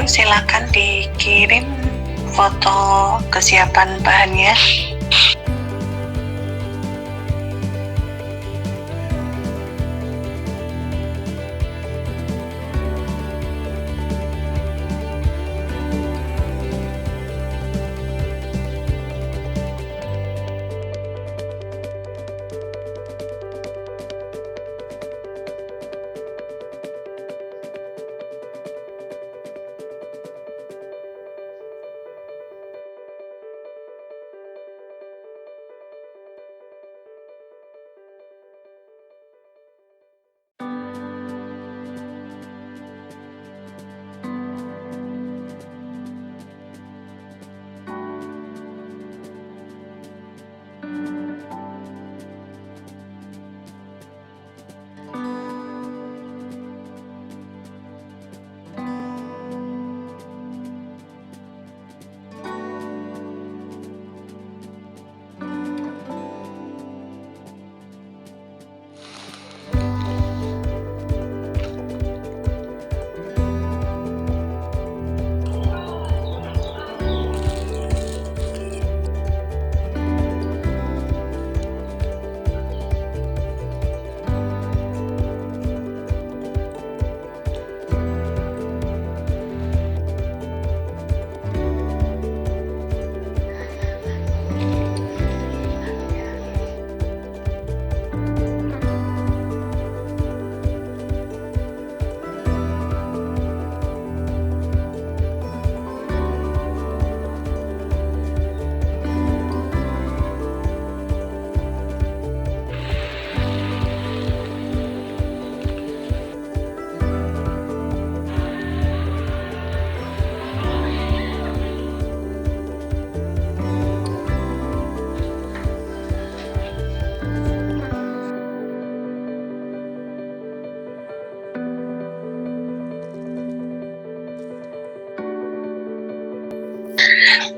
silakan dikirim foto kesiapan bahannya.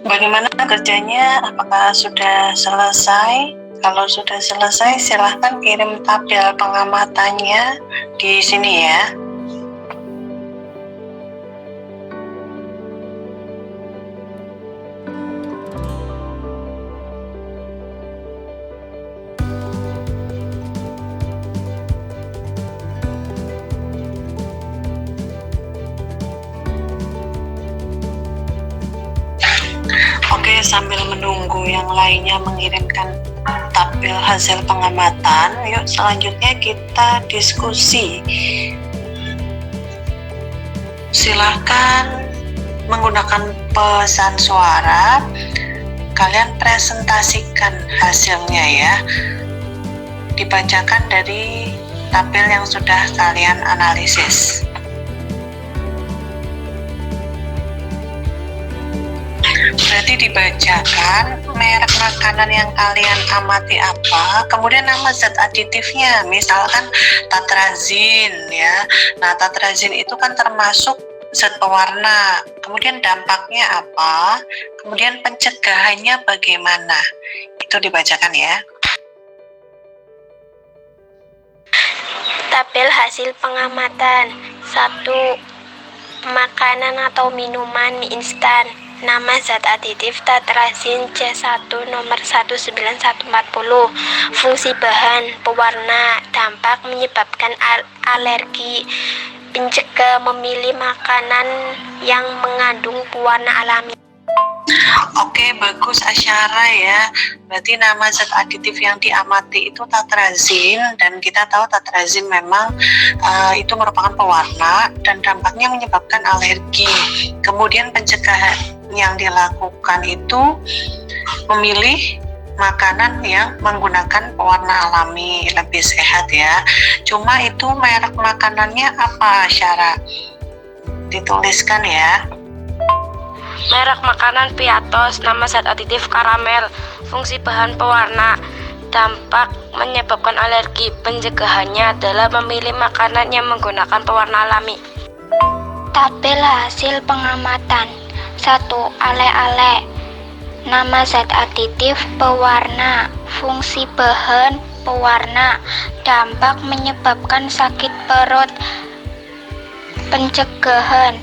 Bagaimana kerjanya? Apakah sudah selesai? Kalau sudah selesai, silahkan kirim tabel pengamatannya di sini ya. Oke, sambil menunggu yang lainnya mengirimkan tabel hasil pengamatan, yuk selanjutnya kita diskusi. Silahkan menggunakan pesan suara, kalian presentasikan hasilnya ya. Dibacakan dari tabel yang sudah kalian analisis. Berarti dibacakan merek makanan yang kalian amati apa, kemudian nama zat aditifnya, misalkan tatrazin ya. Nah, tatrazin itu kan termasuk zat pewarna, kemudian dampaknya apa, kemudian pencegahannya bagaimana, itu dibacakan ya. Tabel hasil pengamatan. 1. Makanan atau minuman mie instan. Nama zat aditif tatrazin C1 nomor 19140. Fungsi bahan pewarna. Dampak menyebabkan alergi. Pencegah memilih makanan yang mengandung pewarna alami. Oke, bagus Asyara ya. Berarti nama zat aditif yang diamati itu tatrazin, dan kita tahu tatrazin memang itu merupakan pewarna dan dampaknya menyebabkan alergi. Kemudian pencegahan yang dilakukan itu memilih makanan yang menggunakan pewarna alami, lebih sehat ya. Cuma itu merek makanannya apa Asyara? Dituliskan ya. Merek makanan Piatos, nama zat aditif karamel, fungsi bahan pewarna, dampak menyebabkan alergi. Pencegahannya adalah memilih makanan yang menggunakan pewarna alami. Tabel hasil pengamatan. 1. Ale-ale, nama zat aditif pewarna, fungsi bahan pewarna, dampak menyebabkan sakit perut. Pencegahan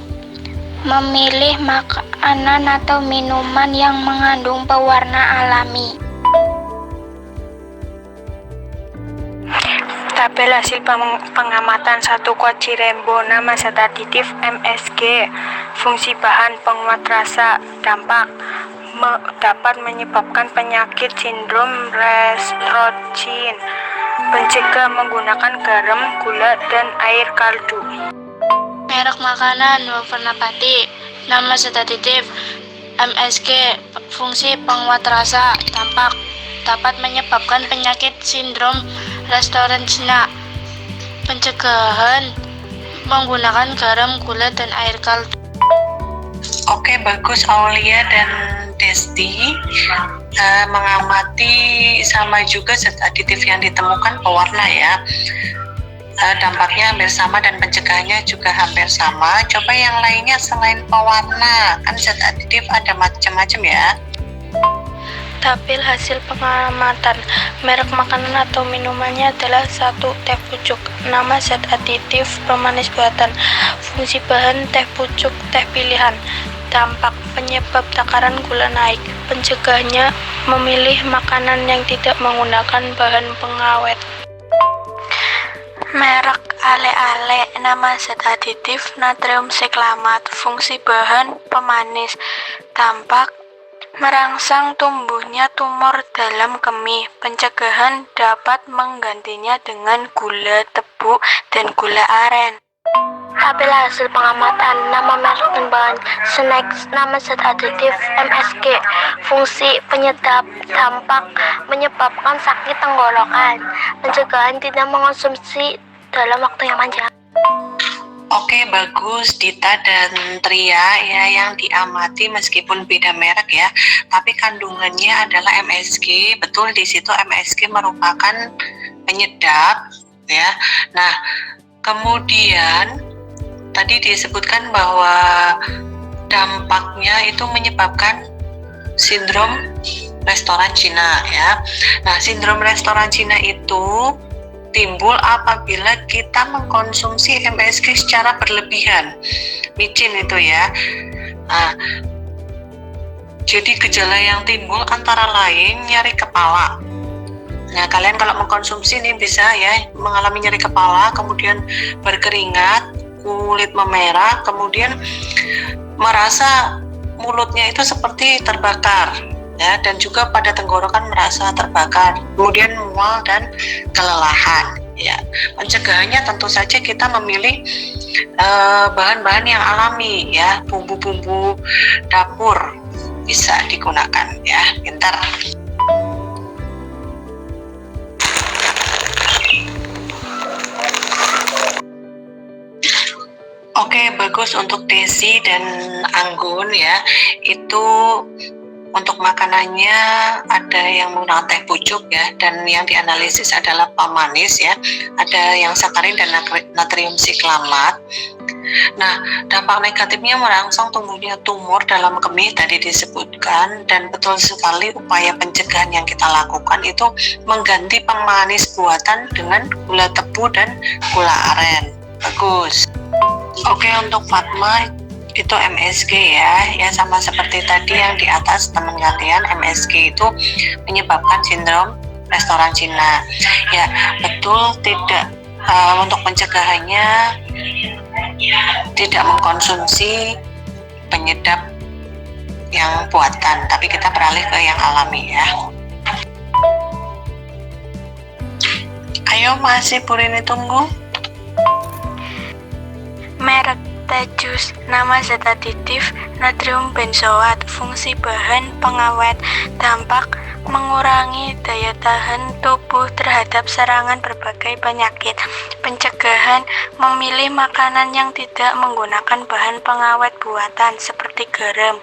memilih makanan atau minuman yang mengandung pewarna alami. Tabel hasil pengamatan 1 Quadrembo, nama zat aditif MSG, fungsi bahan penguat rasa, dampak dapat menyebabkan penyakit sindrom Raynaud-Chuyn, pencegah menggunakan garam, gula, dan air kaldu. Merek makanan wafer nabati, nama zat aditif MSG, fungsi penguat rasa, dampak dapat menyebabkan penyakit sindrom Raynaud-Chuyn, pencegahan menggunakan garam, gula, dan air kaldu. Oke, bagus Aulia dan Desti. Mengamati sama juga zat aditif yang ditemukan pewarna ya. Dampaknya hampir sama dan pencegahannya juga hampir sama. Coba yang lainnya selain pewarna, kan zat aditif ada macam-macam ya. Tabel hasil pengamatan, merek makanan atau minumannya adalah 1 teh pucuk, nama zat aditif pemanis buatan, fungsi bahan teh pucuk teh pilihan, dampak penyebab takaran gula naik, pencegahannya memilih makanan yang tidak menggunakan bahan pengawet. Merek ale-ale, nama zat aditif natrium siklamat, fungsi bahan pemanis, dampak merangsang tumbuhnya tumor dalam kemih, pencegahan dapat menggantinya dengan gula tebu dan gula aren. Tabel hasil pengamatan, nama merek dan bahan snacks, nama zat aditif MSG, fungsi penyedap, dampak menyebabkan sakit tenggorokan, pencegahan tidak mengonsumsi dalam waktu yang panjang. Oke, bagus Dita dan Tria ya, yang diamati meskipun beda merek ya, tapi kandungannya adalah MSG. Betul, di situ MSG merupakan penyedap ya. Nah, kemudian tadi disebutkan bahwa dampaknya itu menyebabkan sindrom restoran Cina ya. Nah, sindrom restoran Cina itu timbul apabila kita mengkonsumsi MSG secara berlebihan, micin itu ya. Nah, jadi gejala yang timbul antara lain nyeri kepala. Nah, kalian kalau mengkonsumsi ini bisa ya mengalami nyeri kepala, kemudian berkeringat, kulit memerah, kemudian merasa mulutnya itu seperti terbakar ya, dan juga pada tenggorokan merasa terbakar, kemudian mual dan kelelahan ya. Pencegahannya tentu saja kita memilih bahan-bahan yang alami ya, bumbu-bumbu dapur bisa digunakan ya. Pintar. Oke, bagus untuk Desi dan Anggun ya. Itu untuk makanannya ada yang menggunakan teh pucuk ya, dan yang dianalisis adalah pemanis ya. Ada yang sakarin dan natrium siklamat. Nah, dampak negatifnya merangsang tumbuhnya tumor dalam kemih tadi disebutkan, dan betul sekali upaya pencegahan yang kita lakukan itu mengganti pemanis buatan dengan gula tebu dan gula aren. Bagus. Oke, untuk Fatma itu MSG ya sama seperti tadi yang di atas teman kalian, MSG itu menyebabkan sindrom restoran Cina ya. Betul, tidak untuk pencegahannya tidak mengkonsumsi penyedap yang buatan, tapi kita beralih ke yang alami ya. Ayo, masih Purini tunggu. Merek teh jus, nama zat aditif natrium benzoat, fungsi bahan pengawet, dampak mengurangi daya tahan tubuh terhadap serangan berbagai penyakit, pencegahan memilih makanan yang tidak menggunakan bahan pengawet buatan seperti garam.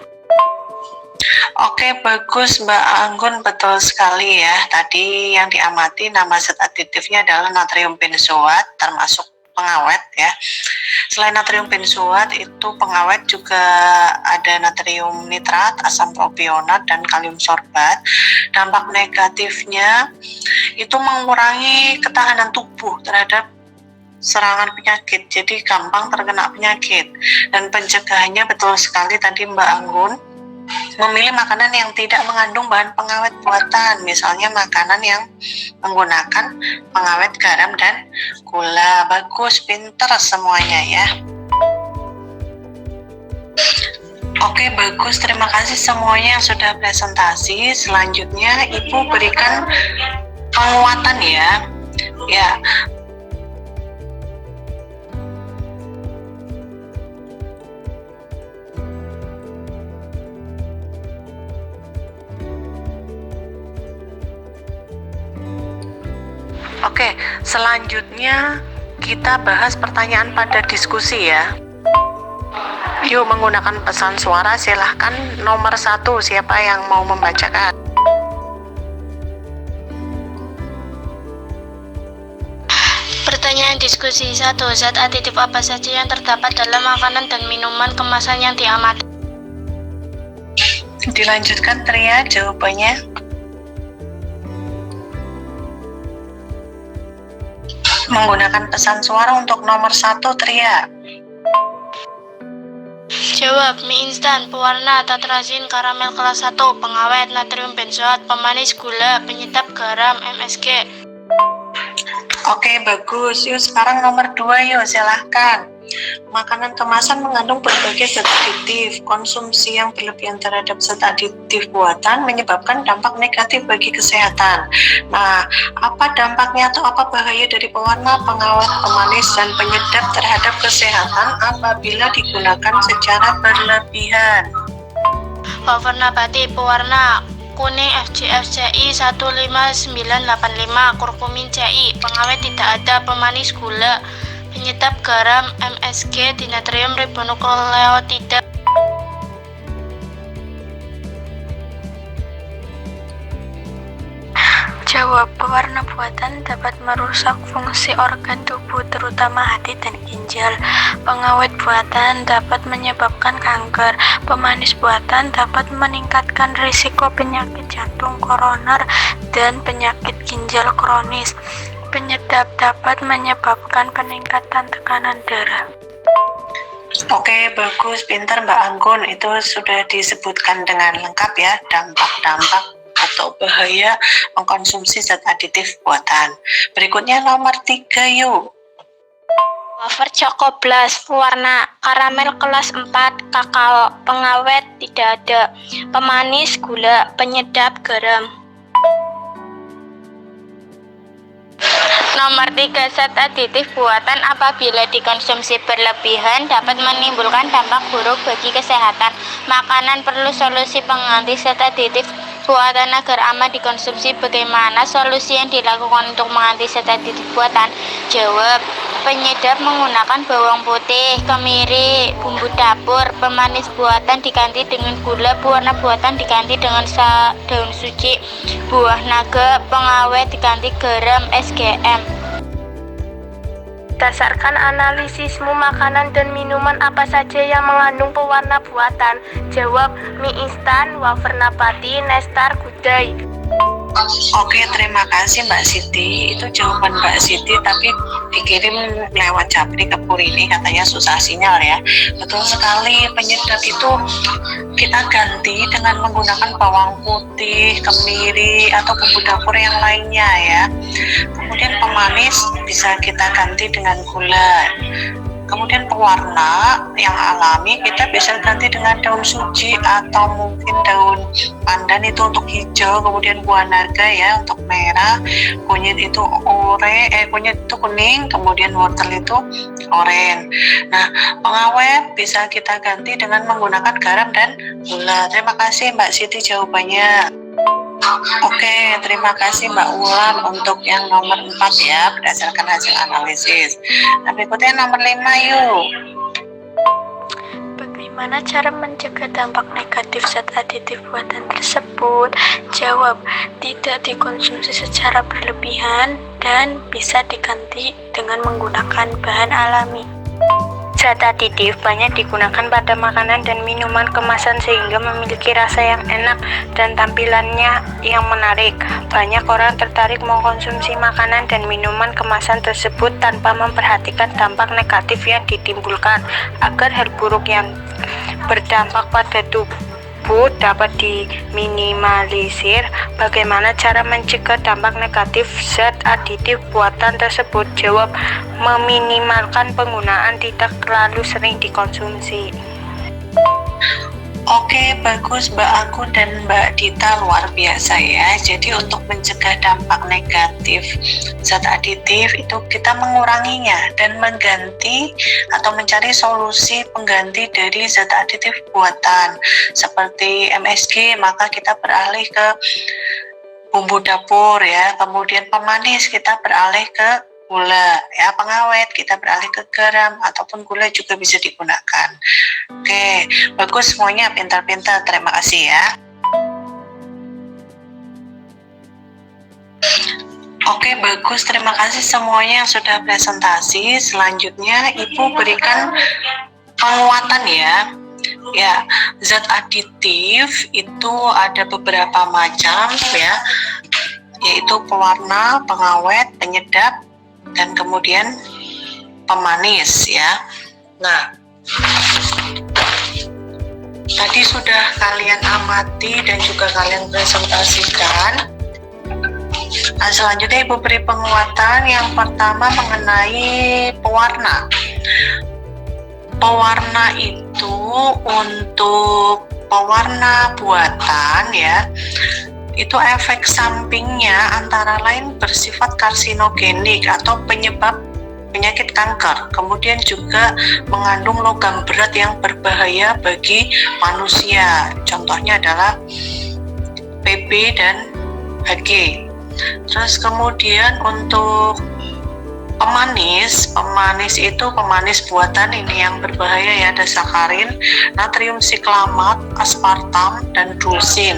Oke, bagus Mbak Anggun, betul sekali ya. Tadi yang diamati nama zat aditifnya adalah natrium benzoat, termasuk pengawet ya. Selain natrium benzoat, itu pengawet juga ada natrium nitrat, asam propionat, dan kalium sorbat. Dampak negatifnya itu mengurangi ketahanan tubuh terhadap serangan penyakit, jadi gampang terkena penyakit. Dan pencegahannya betul sekali tadi Mbak Anggun, memilih makanan yang tidak mengandung bahan pengawet buatan, misalnya makanan yang menggunakan pengawet garam dan gula. Bagus, pinter semuanya ya. Oke, bagus, terima kasih semuanya yang sudah presentasi. Selanjutnya Ibu berikan penguatan ya. Ya, oke, selanjutnya kita bahas pertanyaan pada diskusi ya. Yuk, menggunakan pesan suara, silahkan nomor 1, siapa yang mau membacakan? Pertanyaan diskusi 1. Zat aditif apa saja yang terdapat dalam makanan dan minuman kemasan yang diamati? Dilanjutkan Tria jawabannya. Menggunakan pesan suara untuk nomor 1, Tria. Jawab: mie instan, pewarna, tatrazin, karamel kelas 1, pengawet, natrium benzoat, pemanis, gula, penyedap garam, MSG. Oke, bagus. Yuk sekarang nomor 2 yuk, silahkan. Makanan kemasan mengandung berbagai zat aditif. Konsumsi yang berlebihan terhadap zat aditif buatan menyebabkan dampak negatif bagi kesehatan. Nah, apa dampaknya atau apa bahaya dari pewarna, pengawet, pemanis, dan penyedap terhadap kesehatan apabila digunakan secara berlebihan? Wafer nabati, pewarna, kuning FCFCI 15985, kurkumin CI, pengawet tidak ada, pemanis gula, penyedap garam, MSG, dinatrium ribonukleotida. Jawab: pewarna buatan dapat merusak fungsi organ tubuh terutama hati dan ginjal. Pengawet buatan dapat menyebabkan kanker. Pemanis buatan dapat meningkatkan risiko penyakit jantung koroner dan penyakit ginjal kronis. Penyedap dapat menyebabkan peningkatan tekanan darah. Oke, bagus, pintar Mbak Anggun. Itu sudah disebutkan dengan lengkap ya, dampak-dampak atau bahaya mengkonsumsi zat aditif buatan. Berikutnya nomor 3 yuk. Wafer Choco Blast, pewarna, karamel kelas 4, kakao, pengawet tidak ada, pemanis gula, penyedap garam. Nomor 3, zat aditif buatan apabila dikonsumsi berlebihan dapat menimbulkan dampak buruk bagi kesehatan. Makanan perlu solusi pengganti zat aditif buatan agar aman dikonsumsi. Bagaimana solusi yang dilakukan untuk mengganti zat aditif buatan? Jawab: penyedap menggunakan bawang putih, kemiri, bumbu dapur, pemanis buatan diganti dengan gula, pewarna buatan diganti dengan daun suci, buah naga, pengawet diganti garam, SGM. Berdasarkan analisismu, makanan dan minuman apa saja yang mengandung pewarna buatan? Jawab: mie instan, wafer nabati, nestar, gudai. Oke, terima kasih Mbak Siti. Itu jawaban Mbak Siti, tapi dikirim lewat Japri ke Purini, katanya susah sinyal ya. Betul sekali, penyedap itu kita ganti dengan menggunakan bawang putih, kemiri, atau bumbu dapur yang lainnya ya. Kemudian pemanis bisa kita ganti dengan gula. Kemudian pewarna yang alami kita bisa ganti dengan daun suci atau mungkin daun pandan itu untuk hijau, kemudian buah naga ya untuk merah, kunyit itu kunyit itu kuning, kemudian wortel itu oranye. Nah, pengawet bisa kita ganti dengan menggunakan garam dan gula. Terima kasih Mbak Siti jawabannya. Oke, terima kasih Mbak Wulan untuk yang nomor 4 ya, berdasarkan hasil analisis. Nah, berikutnya nomor 5 yuk. Bagaimana cara mencegah dampak negatif zat aditif buatan tersebut? Jawab: tidak dikonsumsi secara berlebihan dan bisa diganti dengan menggunakan bahan alami. Zat aditif banyak digunakan pada makanan dan minuman kemasan sehingga memiliki rasa yang enak dan tampilannya yang menarik. Banyak orang tertarik mengkonsumsi makanan dan minuman kemasan tersebut tanpa memperhatikan dampak negatif yang ditimbulkan. Agar hal buruk yang berdampak pada tubuh dapat diminimalisir, bagaimana cara mencegah dampak negatif zat aditif buatan tersebut? Jawab, meminimalkan penggunaan, tidak terlalu sering dikonsumsi. Oke, bagus Mbak Aku dan Mbak Dita, luar biasa ya. Jadi untuk mencegah dampak negatif zat aditif itu kita menguranginya dan mengganti atau mencari solusi pengganti dari zat aditif buatan seperti MSG, maka kita beralih ke bumbu dapur ya. Kemudian pemanis kita beralih ke gula ya, pengawet kita beralih ke garam ataupun gula juga bisa digunakan. Oke, bagus semuanya, pintar-pintar, terima kasih ya. Oke, bagus, terima kasih semuanya yang sudah presentasi. Selanjutnya Ibu berikan penguatan ya. Ya, zat aditif itu ada beberapa macam ya, yaitu pewarna, pengawet, penyedap, dan kemudian pemanis ya. Nah, tadi sudah kalian amati dan juga kalian presentasikan. Nah, selanjutnya Ibu beri penguatan. Yang pertama mengenai pewarna. Pewarna itu untuk pewarna buatan ya, itu efek sampingnya antara lain bersifat karsinogenik atau penyebab penyakit kanker, kemudian juga mengandung logam berat yang berbahaya bagi manusia. Contohnya adalah Pb dan Hg. Terus kemudian untuk pemanis itu pemanis buatan ini yang berbahaya ya, ada sakarin, natrium siklamat, aspartam, dan glusin.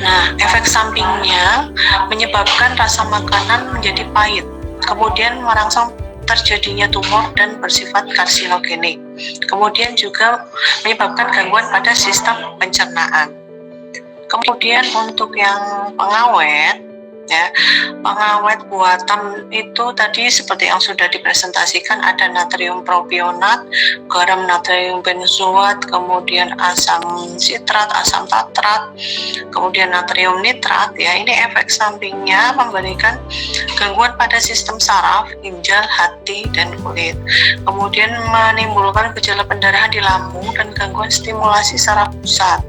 Nah, efek sampingnya menyebabkan rasa makanan menjadi pahit, kemudian merangsang terjadinya tumor dan bersifat karsinogenik. Kemudian juga menyebabkan gangguan pada sistem pencernaan. Kemudian untuk yang pengawet ya, pengawet buatan itu tadi seperti yang sudah dipresentasikan, ada natrium propionat, garam natrium benzoat, kemudian asam sitrat, asam tatrat, kemudian natrium nitrat ya. Ini efek sampingnya memberikan gangguan pada sistem saraf, ginjal, hati, dan kulit. Kemudian menimbulkan gejala pendarahan di lambung dan gangguan stimulasi saraf pusat.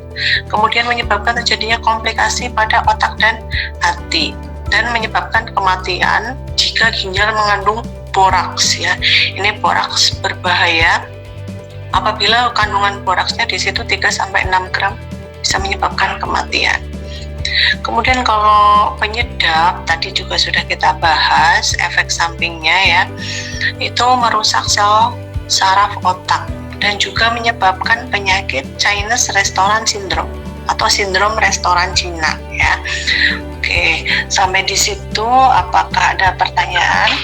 Kemudian menyebabkan terjadinya komplikasi pada otak dan hati, dan menyebabkan kematian jika ginjal mengandung boraks ya. Ini boraks berbahaya. Apabila kandungan boraksnya di situ 3-6 gram bisa menyebabkan kematian. Kemudian kalau penyedap tadi juga sudah kita bahas efek sampingnya ya. Itu merusak sel saraf otak dan juga menyebabkan penyakit Chinese Restaurant Syndrome atau sindrom restoran Cina ya. Oke, sampai di situ apakah ada pertanyaan?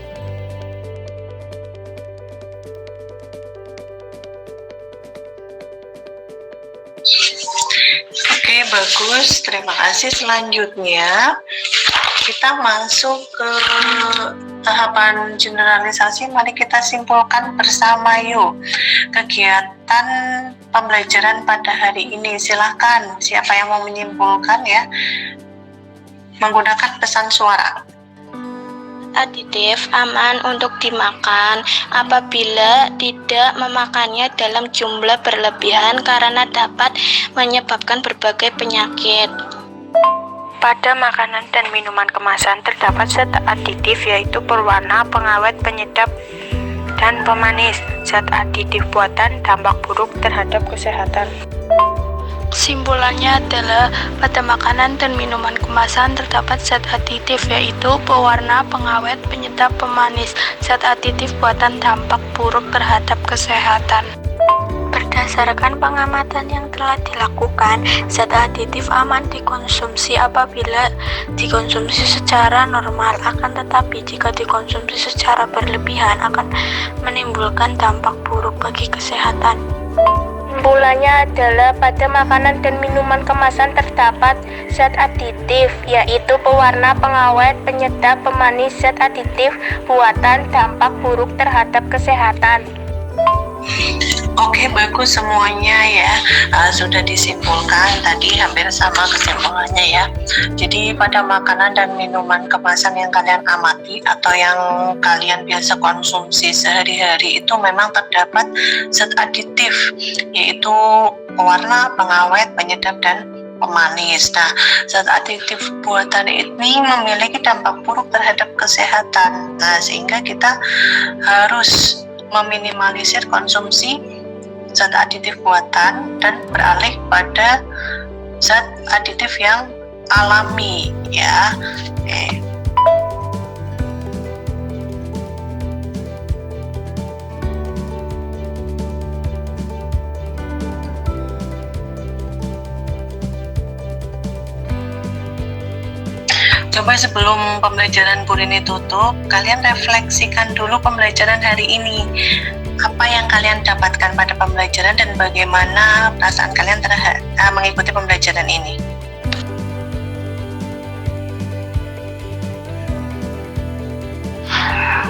Oke, bagus, terima kasih. Selanjutnya kita masuk ke tahapan generalisasi. Mari kita simpulkan bersama yuk kegiatan pembelajaran pada hari ini. Silahkan, siapa yang mau menyimpulkan ya, menggunakan pesan suara. Aditif aman untuk dimakan apabila tidak memakannya dalam jumlah berlebihan karena dapat menyebabkan berbagai penyakit. Pada makanan dan minuman kemasan terdapat zat aditif yaitu pewarna, pengawet, penyedap, dan pemanis. Zat aditif buatan dampak buruk terhadap kesehatan. Simpulannya adalah pada makanan dan minuman kemasan terdapat zat aditif yaitu pewarna, pengawet, penyedap, pemanis. Zat aditif buatan dampak buruk terhadap kesehatan. Berdasarkan pengamatan yang telah dilakukan, zat aditif aman dikonsumsi apabila dikonsumsi secara normal, akan tetapi jika dikonsumsi secara berlebihan akan menimbulkan dampak buruk bagi kesehatan. Kesimpulannya adalah pada makanan dan minuman kemasan terdapat zat aditif, yaitu pewarna, pengawet, penyedap, pemanis. Zat aditif buatan dampak buruk terhadap kesehatan. Oke, bagus semuanya ya. Sudah disimpulkan tadi, hampir sama kesimpulannya ya. Jadi pada makanan dan minuman kemasan yang kalian amati atau yang kalian biasa konsumsi sehari-hari itu memang terdapat zat aditif, yaitu pewarna, pengawet, penyedap, dan pemanis. Nah, zat aditif buatan ini memiliki dampak buruk terhadap kesehatan. Nah, sehingga kita harus meminimalisir konsumsi zat aditif buatan dan beralih pada zat aditif yang alami ya. Oke. Coba sebelum pembelajaran Burini tutup, kalian refleksikan dulu pembelajaran hari ini. Apa yang kalian dapatkan pada pembelajaran dan bagaimana perasaan kalian mengikuti pembelajaran ini?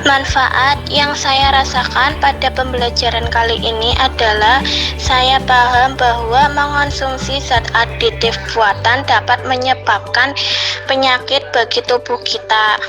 Manfaat yang saya rasakan pada pembelajaran kali ini adalah saya paham bahwa mengonsumsi zat aditif buatan dapat menyebabkan penyakit bagi tubuh kita.